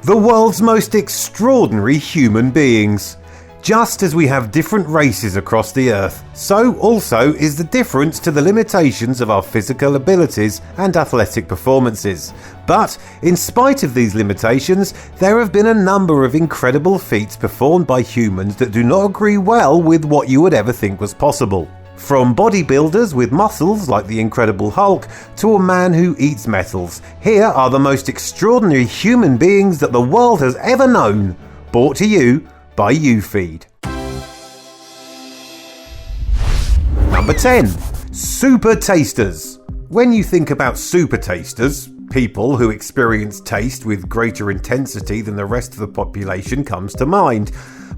The world's most extraordinary human beings. Just as we have different races across the earth, so also is the difference to the limitations of our physical abilities and athletic performances. But in spite of these limitations, there have been a number of incredible feats performed by humans that do not agree well with what you would ever think was possible. From bodybuilders with muscles like the Insrediblе Hulk to a man who eats metals, here are the most extraordinary human beings that the world has ever known. Brought to you by UFeed. Number 10. Super tasters. When you think about super tasters, people who experience taste with greater intensity than the rest of the population comes to mind.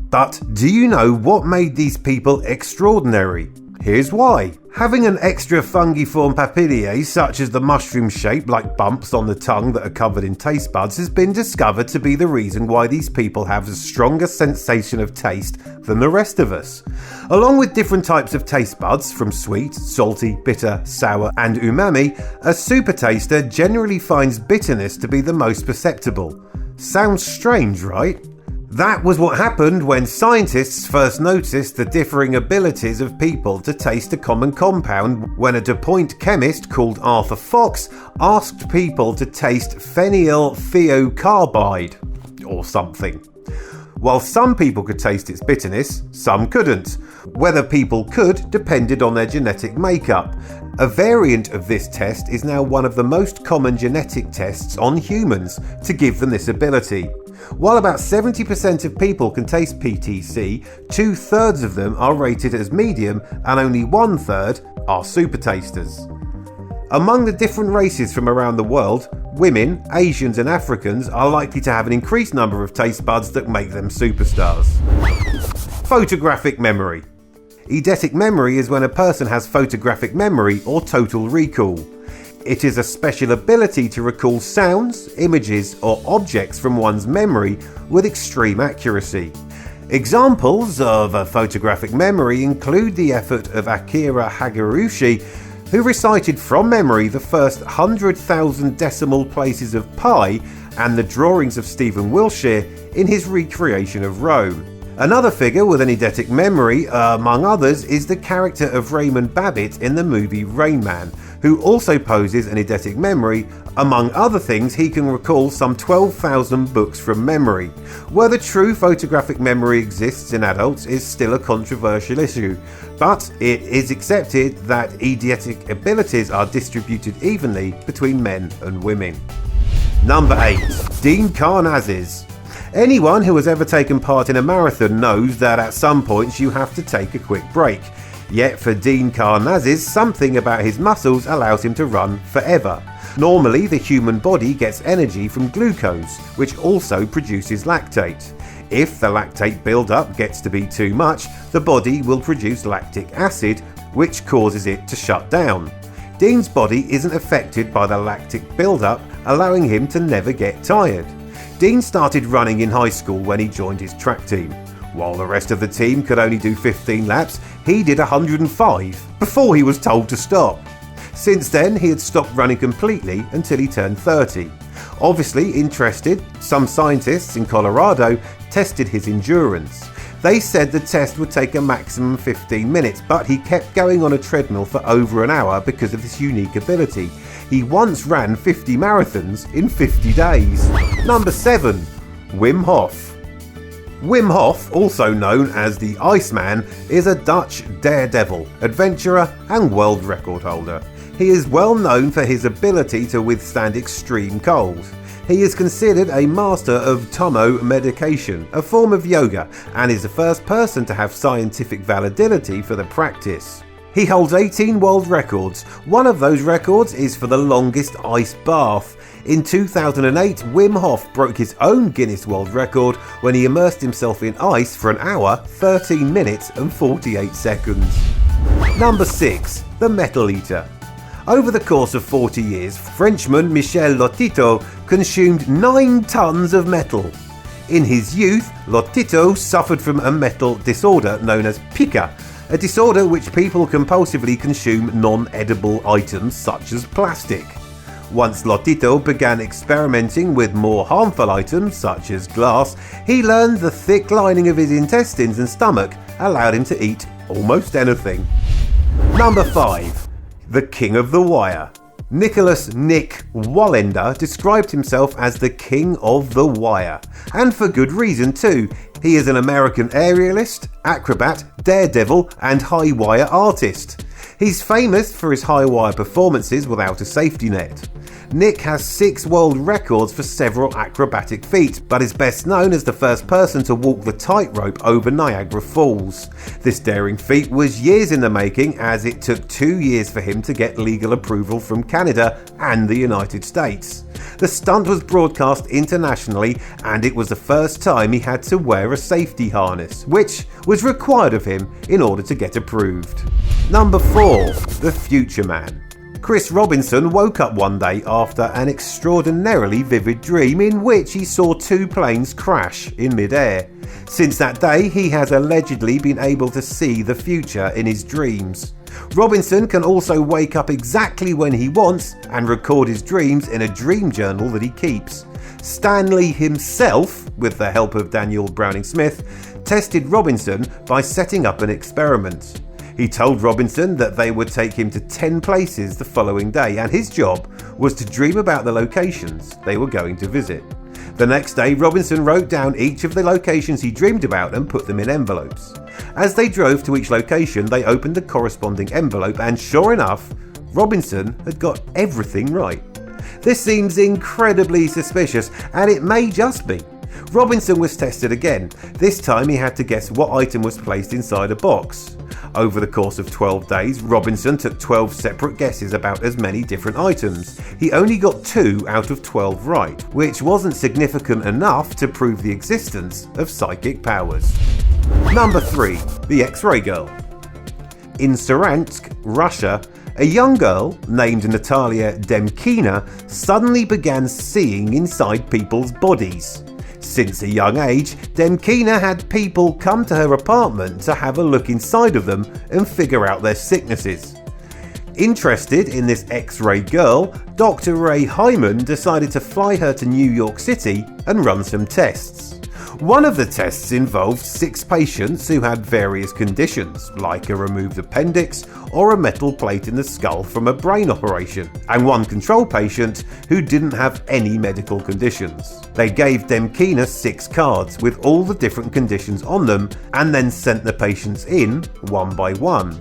But do you know what made these people extraordinary? Here's why. Having an extra fungiform papillae, such as the mushroom shape like bumps on the tongue that are covered in taste buds, has been discovered to be the reason why these people have a stronger sensation of taste than the rest of us. Along with different types of taste buds, from sweet, salty, bitter, sour and umami, a super taster generally finds bitterness to be the most perceptible. Sounds strange, right? That was what happened when scientists first noticed the differing abilities of people to taste a common compound when a DuPont chemist called Arthur Fox asked people to taste phenyl thiocarbide or something. While some people could taste its bitterness, some couldn't. Whether people could depended on their genetic makeup. A variant of this test is now one of the most common genetic tests on humans to give them this ability. While about 70% of people can taste PTC, 2/3 of them are rated as medium and only 1/3 are super tasters. Among the different races from around the world, women, Asians and Africans are likely to have an increased number of taste buds that make them superstars. Photographic memory. Eidetic memory is when a person has photographic memory or total recall. It is a special ability to recall sounds, images or objects from one's memory with extreme accuracy. Examples of a photographic memory include the effort of Akira Higuchi, who recited from memory the first 100,000 decimal places of pi, and the drawings of Stephen Wilshire in his recreation of Rome. Another figure with an eidetic memory, among others, is the character of Raymond Babbitt in the movie Rain Man, who also poses an eidetic memory. Among other things, he can recall some 12,000 books from memory. Whether true photographic memory exists in adults is still a controversial issue, but it is accepted that eidetic abilities are distributed evenly between men and women. Number 8. Dean Karnazes. Anyone who has ever taken part in a marathon knows that at some points you have to take a quick break. Yet for Dean Karnazes, something about his muscles allows him to run forever. Normally, the human body gets energy from glucose, which also produces lactate. If the lactate buildup gets to be too much, the body will produce lactic acid, which causes it to shut down. Dean's body isn't affected by the lactic buildup, allowing him to never get tired. Dean started running in high school when he joined his track team. While the rest of the team could only do 15 laps, he did 105 before he was told to stop. Since then, he had stopped running completely until he turned 30. Obviously interested, some scientists in Colorado tested his endurance. They said the test would take a maximum 15 minutes, but he kept going on a treadmill for over an hour because of this unique ability. He once ran 50 marathons in 50 days. Number 7. Wim Hof. Wim Hof, also known as the Iceman, is a Dutch daredevil, adventurer and world record holder. He is well known for his ability to withstand extreme cold. He is considered a master of Tomo meditation, a form of yoga, and is the first person to have scientific validity for the practice. He holds 18 world records. One of those records is for the longest ice bath. In 2008, Wim Hof broke his own Guinness World Record when he immersed himself in ice for an hour, 13 minutes and 48 seconds. Number 6. The Metal Eater. Over the course of 40 years, Frenchman Michel Lotito consumed 9 tons of metal. In his youth, Lotito suffered from a metal disorder known as pica, a disorder which people compulsively consume non-edible items such as plastic. Once Lotito began experimenting with more harmful items such as glass, he learned the thick lining of his intestines and stomach allowed him to eat almost anything. Number 5. The King of the Wire. Nicholas Nick Wallender described himself as the King of the Wire, and for good reason too. He is an American aerialist, acrobat, daredevil and high wire artist. He's famous for his high wire performances without a safety net. Nick has 6 world records for several acrobatic feats, but is best known as the first person to walk the tightrope over Niagara Falls. This daring feat was years in the making, as it took 2 years for him to get legal approval from Canada and the United States. The stunt was broadcast internationally, and it was the first time he had to wear a safety harness, which was required of him in order to get approved. Number 4. The Future Man. Chris Robinson woke up one day after an extraordinarily vivid dream in which he saw 2 planes crash in mid-air. Since that day, he has allegedly been able to see the future in his dreams. Robinson can also wake up exactly when he wants and record his dreams in a dream journal that he keeps. Stanley himself, with the help of Daniel Browning-Smith, tested Robinson by setting up an experiment. He told Robinson that they would take him to 10 places the following day, and his job was to dream about the locations they were going to visit. The next day, Robinson wrote down each of the locations he dreamed about and put them in envelopes. As they drove to each location, they opened the corresponding envelope, and sure enough, Robinson had got everything right. This seems incredibly suspicious, and it may just be. Robinson was tested again. This time he had to guess what item was placed inside a box. Over the course of 12 days, Robinson took 12 separate guesses about as many different items. He only got 2 out of 12 right, which wasn't significant enough to prove the existence of psychic powers. Number 3. The X-Ray Girl. In Saransk, Russia, a young girl named Natalia Demkina suddenly began seeing inside people's bodies. Since a young age, Demkina had people come to her apartment to have a look inside of them and figure out their sicknesses. Interested in this X-ray girl, Dr. Ray Hyman decided to fly her to New York City and run some tests. One of the tests involved 6 patients who had various conditions, like a removed appendix or a metal plate in the skull from a brain operation, and 1 control patient who didn't have any medical conditions. They gave Demkina 6 cards with all the different conditions on them and then sent the patients in one by one.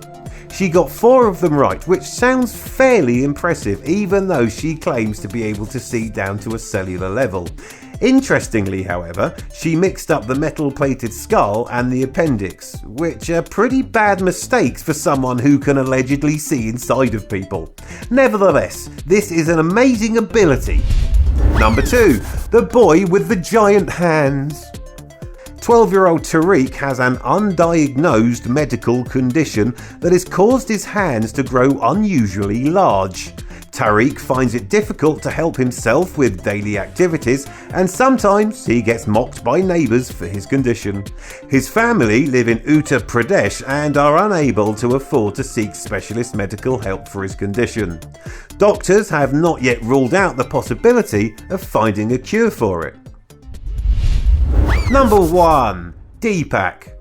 She got 4 of them right, which sounds fairly impressive even though she claims to be able to see down to a cellular level. Interestingly, however, she mixed up the metal-plated skull and the appendix, which are pretty bad mistakes for someone who can allegedly see inside of people. Nevertheless, this is an amazing ability. Number 2. The Boy with the Giant Hands. 12-year-old Tariq has an undiagnosed medical condition that has caused his hands to grow unusually large. Tariq finds it difficult to help himself with daily activities, and sometimes he gets mocked by neighbours for his condition. His family live in Uttar Pradesh and are unable to afford to seek specialist medical help for his condition. Doctors have not yet ruled out the possibility of finding a cure for it. Number 1. Deepak.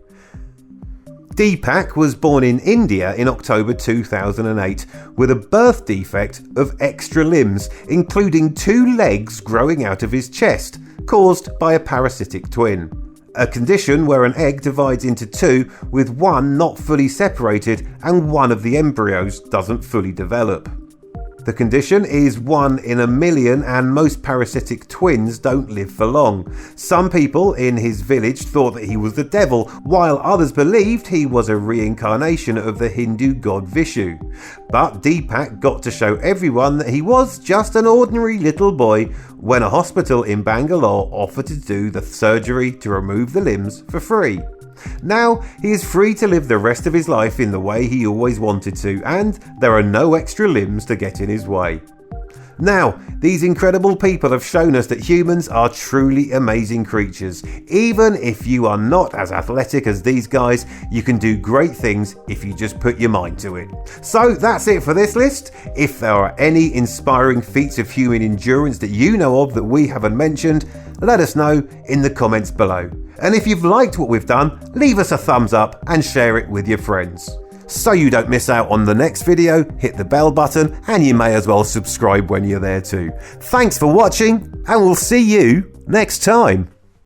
Deepak was born in India in October 2008 with a birth defect of extra limbs, including 2 legs growing out of his chest, caused by a parasitic twin. A condition where an egg divides into 2 with 1 not fully separated and one of the embryos doesn't fully develop. The condition is 1 in a million, and most parasitic twins don't live for long. Some people in his village thought that he was the devil, while others believed he was a reincarnation of the Hindu god Vishnu. But Deepak got to show everyone that he was just an ordinary little boy when a hospital in Bangalore offered to do the surgery to remove the limbs for free. Now he is free to live the rest of his life in the way he always wanted to, and there are no extra limbs to get in his way. Now, these incredible people have shown us that humans are truly amazing creatures. Even if you are not as athletic as these guys, you can do great things if you just put your mind to it. So that's it for this list. If there are any inspiring feats of human endurance that you know of that we haven't mentioned, let us know in the comments below. And if you've liked what we've done, leave us a thumbs up and share it with your friends. So you don't miss out on the next video, hit the bell button, and you may as well subscribe when you're there too. Thanks for watching, and we'll see you next time.